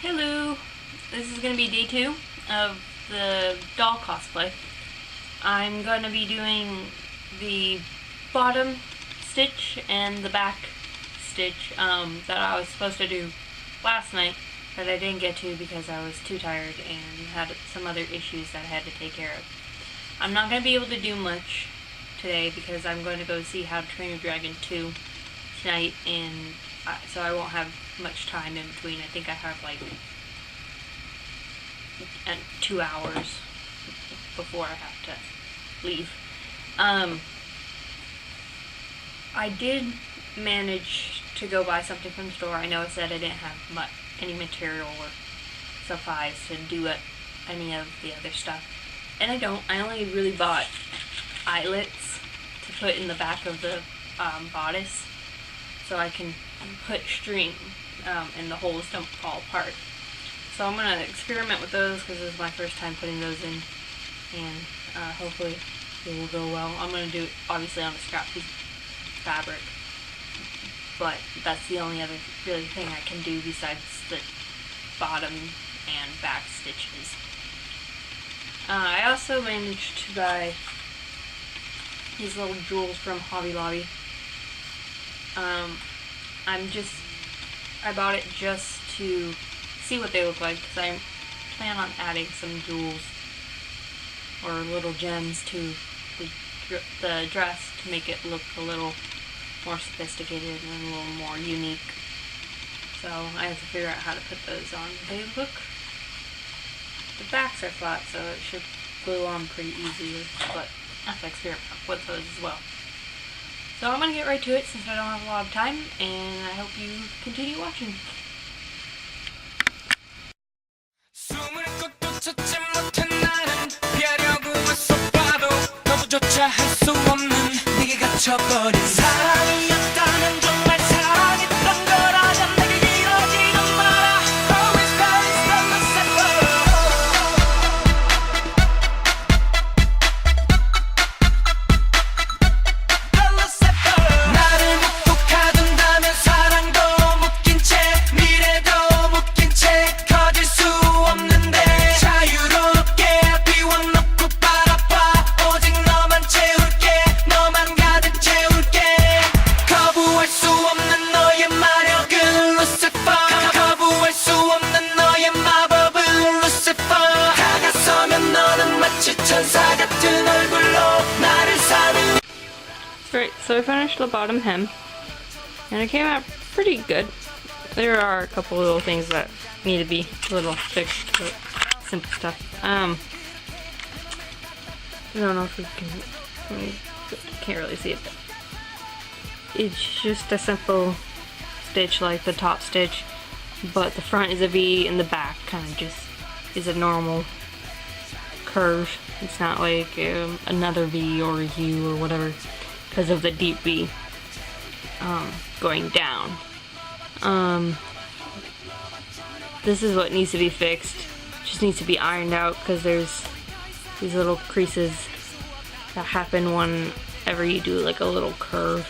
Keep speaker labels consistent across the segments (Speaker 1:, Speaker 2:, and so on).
Speaker 1: Hello! This is going to be day 2 of the doll cosplay. I'm going to be doing the bottom stitch and the back stitch that I was supposed to do last night, but I didn't get to because I was too tired and had some other issues that I had to take care of. I'm not going to be able to do much today because I'm going to go see How to Train Your Dragon 2 tonight, and so I won't have much time in between. I think I have like 2 hours before I have to leave. I did manage to go buy something from the store. I know I said I didn't have any material or supplies to do any of the other stuff, and I don't. I only really bought eyelets to put in the back of the bodice so I can put string and the holes don't fall apart. So I'm going to experiment with those because this is my first time putting those in, and hopefully it will go well. I'm going to do it obviously on a scrap piece of fabric, but that's the only other really thing I can do besides the bottom and back stitches. I also managed to buy these little jewels from Hobby Lobby. I bought it just to see what they look like because I plan on adding some jewels or little gems to the dress to make it look a little more sophisticated and a little more unique. So I have to figure out how to put those on. The backs are flat, so it should glue on pretty easily, but I have to experiment with those as well. So I'm going to get right to it since I don't have a lot of time, and I hope you continue watching. Right, so I finished the bottom hem, and it came out pretty good. There are a couple little things that need to be a little fixed, but simple stuff. I don't know if you can't really see it. It's just a simple stitch like the top stitch, but the front is a V and the back kind of just is a normal curve. It's not like another V or a U or whatever, because of the deep V going down. This is what needs to be fixed. Just needs to be ironed out because there's these little creases that happen whenever you do like a little curve.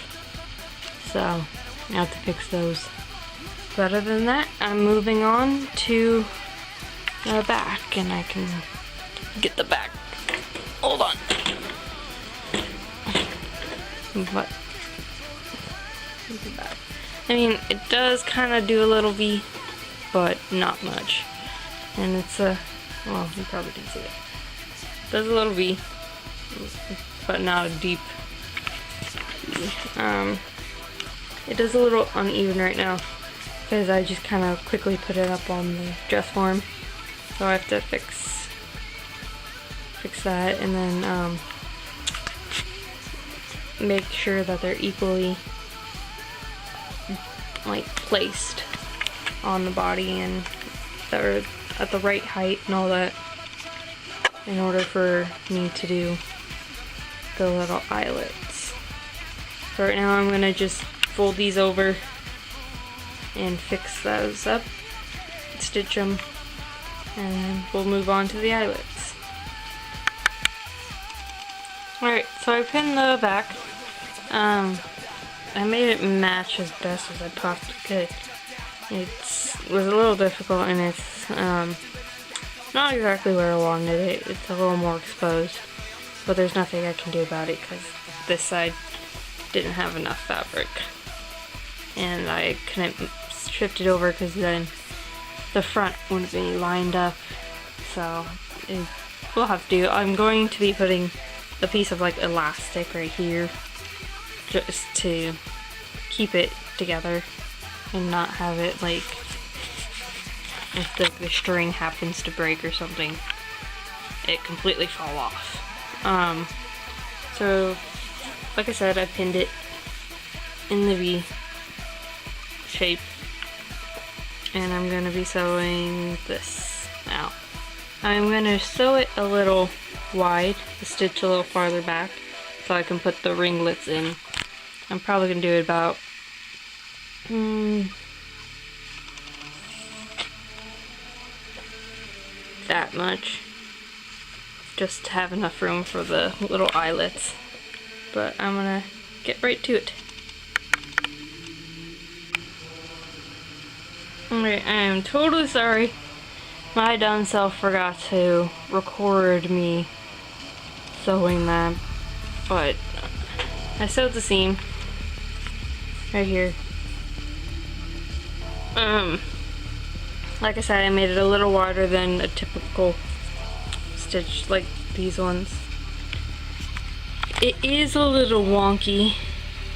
Speaker 1: So I have to fix those. But other than that, I'm moving on to the back, and I can get the back. Hold on. But I mean, it does kind of do a little V, but not much. And it's well, you probably can see it. It does a little V, but not a deep V. It does a little uneven right now because I just kind of quickly put it up on the dress form, so I have to fix that, and then make sure that they're equally like placed on the body and they're at the right height and all that in order for me to do the little eyelets. So right now I'm gonna just fold these over and fix those up, stitch them, and then we'll move on to the eyelets. Alright, so I pinned the back. I made it match as best as I possibly could. It was a little difficult, and it's not exactly where I wanted it. It's a little more exposed, but there's nothing I can do about it because this side didn't have enough fabric, and I couldn't shift it over because then the front wouldn't be lined up. So we'll have to do. I'm going to be putting a piece of like elastic right here just to keep it together and not have it like, if the string happens to break or something, it completely fall off. So like I said, I pinned it in the V shape, and I'm going to be sewing this now. I'm going to sew it a little wide, the stitch a little farther back, so I can put the ringlets in. I'm probably going to do it about that much, just to have enough room for the little eyelets. But I'm gonna get right to it. Alright, I am totally sorry. My dumb self forgot to record me sewing that, but I sewed the seam right here. Like I said, I made it a little wider than a typical stitch like these ones. It is a little wonky.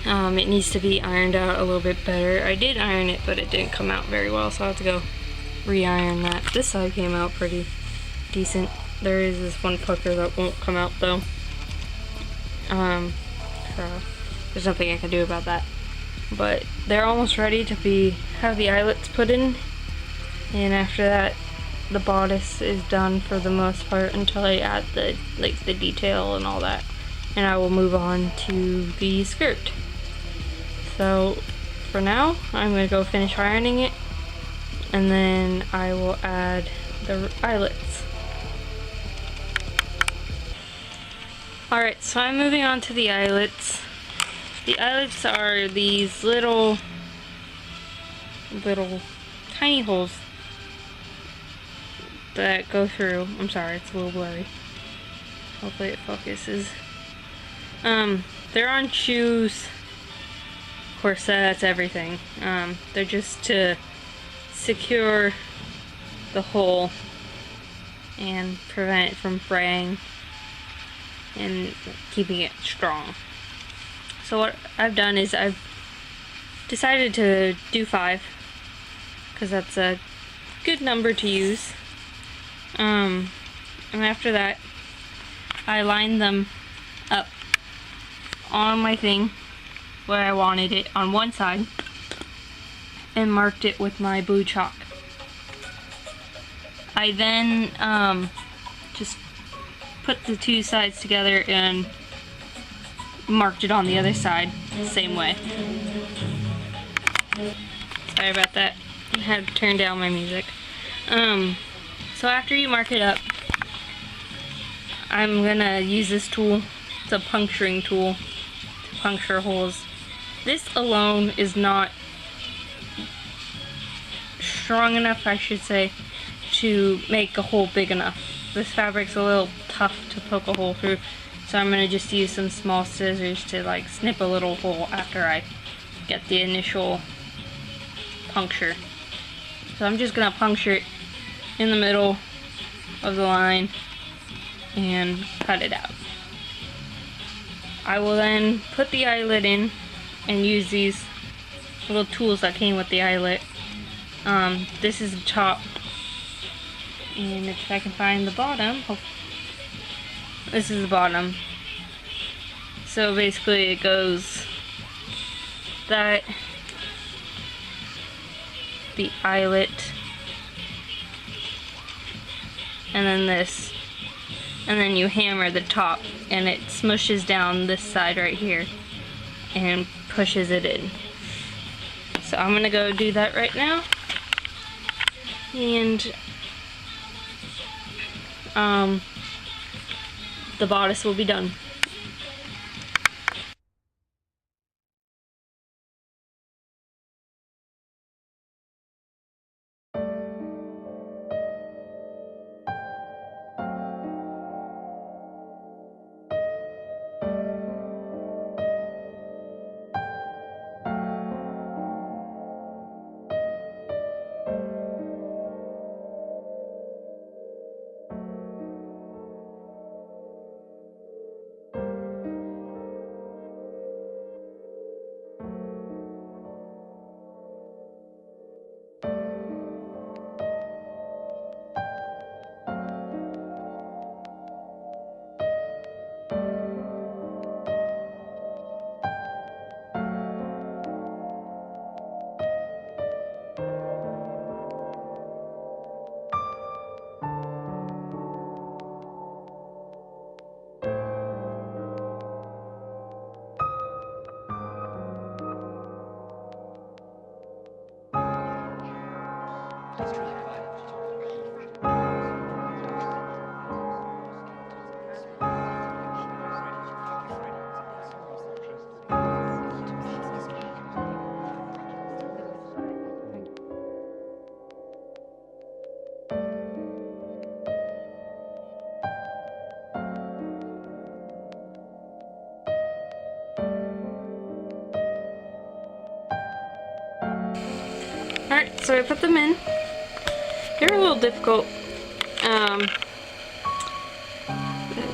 Speaker 1: It needs to be ironed out a little bit better. I did iron it, but it didn't come out very well, so I have to go re-iron that. This side came out pretty decent. There is this one pucker that won't come out though. So there's nothing I can do about that. But they're almost ready to have the eyelets put in, and after that the bodice is done for the most part until I add the detail and all that, and I will move on to the skirt. So for now I'm going to go finish ironing it, and then I will add the eyelets. Alright, so I'm moving on to the eyelets. The eyelets are these little tiny holes that go through. I'm sorry, it's a little blurry. Hopefully it focuses. They're on shoes, corsets, everything. They're just to secure the hole and prevent it from fraying and keeping it strong. So what I've done is I've decided to do 5 because that's a good number to use. And after that I lined them up on my thing where I wanted it on one side and marked it with my blue chalk. I then just put the two sides together and marked it on the other side the same way. Sorry about that. I had to turn down my music. So after you mark it up, I'm gonna use this tool. It's a puncturing tool to puncture holes. This alone is not strong enough, I should say, to make a hole big enough. This fabric's a little tough to poke a hole through, so I'm gonna just use some small scissors to like snip a little hole after I get the initial puncture. So I'm just gonna puncture it in the middle of the line and cut it out. I will then put the eyelet in and use these little tools that came with the eyelet. This is the top, and if I can find the bottom, this is the bottom. So basically it goes that, the eyelet, and then this, and then you hammer the top and it smushes down this side right here and pushes it in. So I'm gonna go do that right now, and the bodice will be done. Alright, so I put them in. They were a little difficult.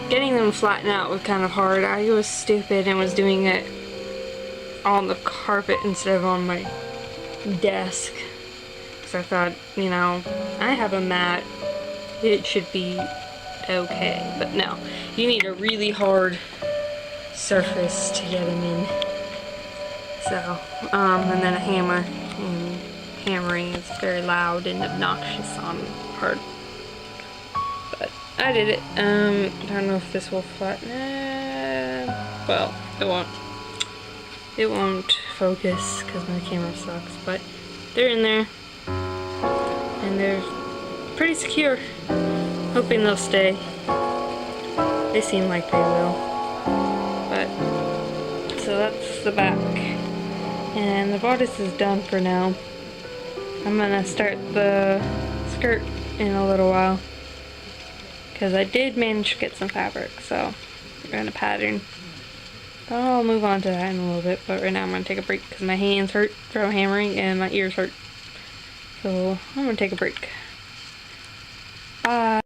Speaker 1: Getting them flattened out was kind of hard. I was stupid and was doing it on the carpet instead of on my desk. Because I thought, you know, I have a mat. It should be okay. But no, you need a really hard surface to get them in. So, and then a hammer. And hammering is very loud and obnoxious on hard. But I did it. I don't know if this will flatten. Well, it won't. It won't focus because my camera sucks. But they're in there, and they're pretty secure. Hoping they'll stay. They seem like they will. But so that's the back, and the bodice is done for now. I'm gonna start the skirt in a little while because I did manage to get some fabric, so we're gonna pattern. But I'll move on to that in a little bit, but right now I'm gonna take a break because my hands hurt from hammering and my ears hurt. So I'm gonna take a break. Bye.